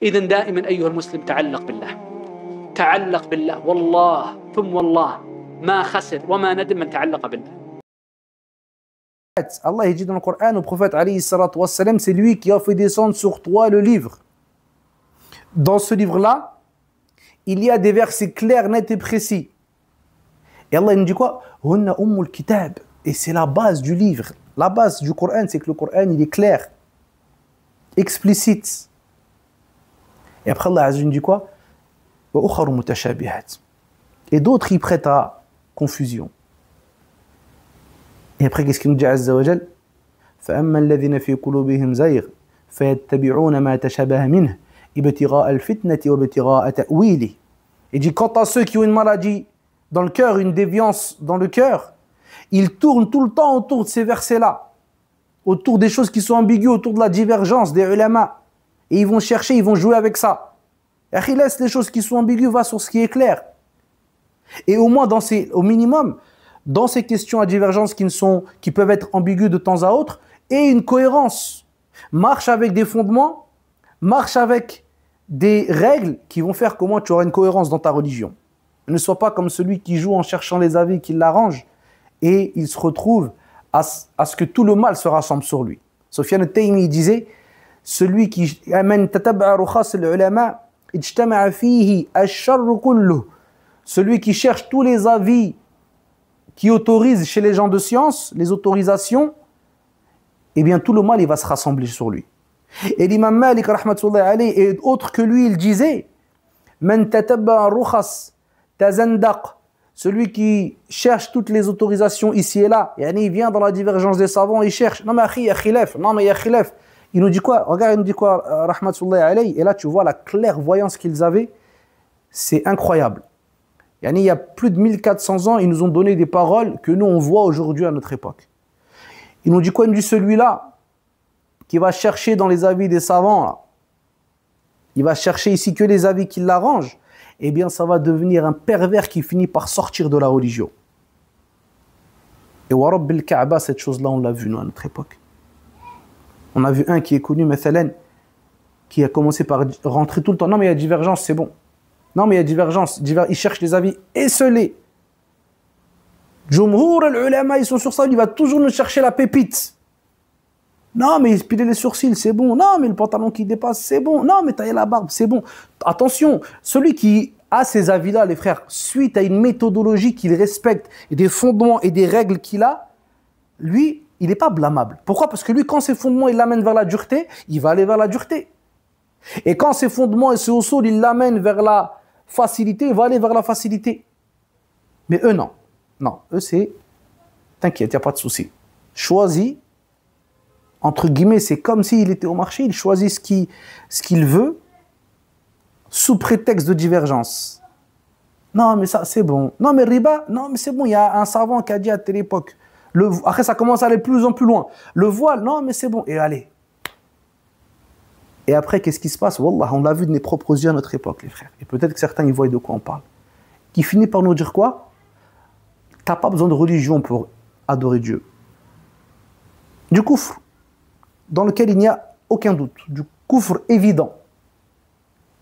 إذا دائما أيها المسلم تعلق بالله، تعلق بالله، والله ثم والله ما خسر وما ندم من تعلق بالله. Allah il dit dans le Coran au prophète alayhi salatu wassalam, c'est lui qui a fait descendre sur toi le livre. Dans ce livre-là, il y a des versets clairs, nets et précis. Et Allah il nous dit quoi? Hunna ummul kitab. Et c'est la base du livre. La base du Coran, c'est que le Coran il est clair, explicite. Et après Allah il nous dit quoi? Wa ukharu mutashabihat. Et d'autres ils prêtent à confusion. Et après, qu'est-ce qu'il nous dit Azza wa Jal? فَأَمَّا الَّذِينَ فِي قُلُوبِهِمْ زَيْغٌ فَيَتَّبِعُونَ مَا تَشَابَهَ مِنْهُ ابْتِغَاءَ الْفِتْنَةِ وَابْتِغَاءَ تَأْوِيلِهِ. Il dit quant à ceux qui ont une maladie dans le cœur, une déviance dans le cœur, ils tournent tout le temps autour de ces versets-là, autour des choses qui sont ambiguës, autour de la divergence des ulama. Et ils vont chercher, ils vont jouer avec ça. Et laisse les choses qui sont ambiguës, va sur ce qui est clair. Et au moins, au minimum, dans ces questions à divergence qui peuvent être ambiguës de temps à autre, et une cohérence. Marche avec des fondements, marche avec des règles qui vont faire comment tu auras une cohérence dans ta religion. Ne sois pas comme celui qui joue en cherchant les avis qui l'arrangent, et il se retrouve à ce que tout le mal se rassemble sur lui. Sofiane al-Taymi disait, celui qui amène tatab'a rukhas al-ulama, ijtama'a fihi ash-sharru kulluh. Celui qui cherche tous les avis qui autorise chez les gens de science, les autorisations, eh bien tout le mal il va se rassembler sur lui. Et l'imam Malik rahmatullahi alayhi et autres que lui, il disait Man tatabba rukhas tazandaq, celui qui cherche toutes les autorisations ici et là, yani il vient dans la divergence des savants, il cherche, non mais akhi, il y a khilaf, non mais il y a khilaf. Il nous dit quoi? Regarde, il nous dit quoi rahmatullahi alayhi, et là tu vois la clairvoyance qu'ils avaient, c'est incroyable. Il y a plus de 1400 ans, ils nous ont donné des paroles que nous, on voit aujourd'hui à notre époque. Ils nous dit quoi? Il nous dit celui-là qui va chercher dans les avis des savants, là, il va chercher ici que les avis qui l'arrangent, eh bien ça va devenir un pervers qui finit par sortir de la religion. Et wa Rabbil Kaaba, cette chose-là, on l'a vu nous à notre époque. On a vu un qui est connu, Mathalan, qui a commencé par rentrer tout le temps. Non mais il y a divergence, c'est bon. Non, mais il y a divergence. Il cherche les avis esselés. Jumhur al-ulama, ils sont sur ça. Il va toujours nous chercher la pépite. Non, mais piler les sourcils, c'est bon. Non, mais le pantalon qui dépasse, c'est bon. Non, mais tailler la barbe, c'est bon. Attention, celui qui a ces avis-là, les frères, suite à une méthodologie qu'il respecte, et des fondements et des règles qu'il a, lui, il n'est pas blâmable. Pourquoi? Parce que lui, quand ses fondements, il l'amène vers la dureté, il va aller vers la dureté. Et quand ses fondements et ses usul, il l'amène vers la facilité, il va aller vers la facilité. Mais eux, non. Non, eux, c'est... T'inquiète, il n'y a pas de souci. Choisis, entre guillemets, c'est comme s'il était au marché, il choisit ce qu'il veut, sous prétexte de divergence. Non, mais ça, c'est bon. Non, mais riba, non, mais c'est bon, il y a un savant qui a dit à telle époque. Après, ça commence à aller de plus en plus loin. Le voile, non, mais c'est bon. Et allez. Et après, qu'est-ce qui se passe? Wallah, on l'a vu de mes propres yeux à notre époque, les frères. Et peut-être que certains, ils voient de quoi on parle. Qui finit par nous dire quoi? T'as pas besoin de religion pour adorer Dieu. Du kufr, dans lequel il n'y a aucun doute. Du kufr évident.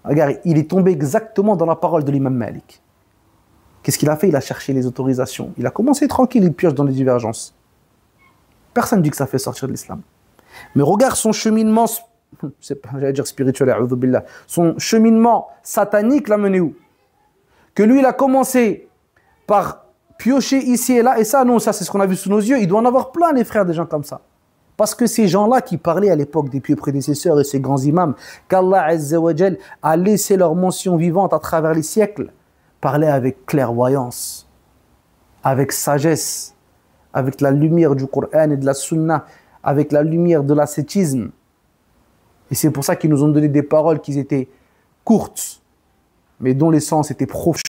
Regarde, il est tombé exactement dans la parole de l'imam Malik. Qu'est-ce qu'il a fait? Il a cherché les autorisations. Il a commencé tranquille, il pioche dans les divergences. Personne ne dit que ça fait sortir de l'islam. Mais regarde son cheminement, j'allais dire spirituel, son cheminement satanique l'a mené où? Que lui, il a commencé par piocher ici et là, et ça, non, ça c'est ce qu'on a vu sous nos yeux, il doit en avoir plein, les frères, des gens comme ça. Parce que ces gens-là qui parlaient à l'époque des pieux prédécesseurs et ces grands imams, qu'Allah Azza wa Jal a laissé leur mention vivante à travers les siècles, parlaient avec clairvoyance, avec sagesse, avec la lumière du Coran et de la Sunna, avec la lumière de l'ascétisme. Et c'est pour ça qu'ils nous ont donné des paroles qui étaient courtes, mais dont l'essence était profonde.